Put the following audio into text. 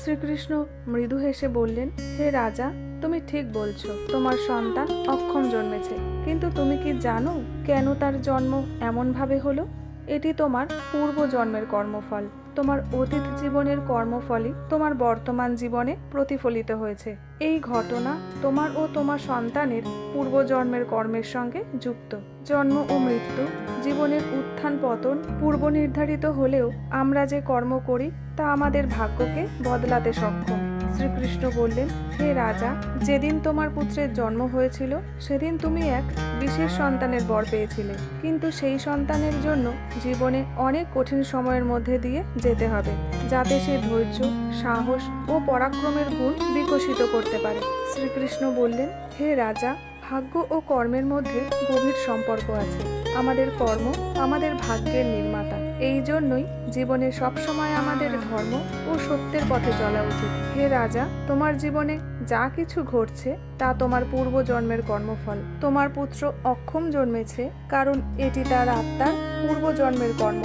শ্রীকৃষ্ণ মৃদু হেসে বললেন, হে রাজা, তুমি ঠিক বলছো, তোমার সন্তান অক্ষম জন্মেছে। কিন্তু তুমি কি জানো কেন তার জন্ম এমনভাবে হলো? এটি তোমার পূর্ব জন্মের কর্মফল। তোমার অতীত জীবনের কর্মফলই তোমার বর্তমান জীবনে প্রতিফলিত হয়েছে। এই ঘটনা তোমার ও তোমার সন্তানের পূর্বজন্মের কর্মের সঙ্গে যুক্ত। জন্ম ও মৃত্যু, জীবনের উত্থান পতন পূর্ব নির্ধারিত হলেও আমরা যে কর্ম করি তা আমাদের ভাগ্যকে বদলাতে সক্ষম। শ্রীকৃষ্ণ বললেন, হে রাজা, যেদিন তোমার পুত্রের জন্ম হয়েছিল সেদিন তুমি এক বিশেষ সন্তানের বর পেয়েছিলে। কিন্তু সেই সন্তানের জন্য জীবনে অনেক কঠিন সময়ের মধ্যে দিয়ে যেতে হবে, যাতে সে ধৈর্য, সাহস ও পরাক্রমের গুণ বিকশিত করতে পারে। শ্রীকৃষ্ণ বললেন, হে রাজা, ভাগ্য ও কর্মের মধ্যে গভীর সম্পর্ক আছে। আমাদের কর্ম আমাদের ভাগ্যের নির্মাতা। এই জন্যই জীবনে সবসময় আমাদের ধর্ম ও সত্যের পথে চলা উচিত। হে রাজা, তোমার জীবনে যা কিছু ঘটছে তা তোমার পূর্বজন্মের কর্মফল। তোমার পুত্র অক্ষম জন্মেছে কারণ এটি তার আত্মার পূর্বজন্মের কর্ম।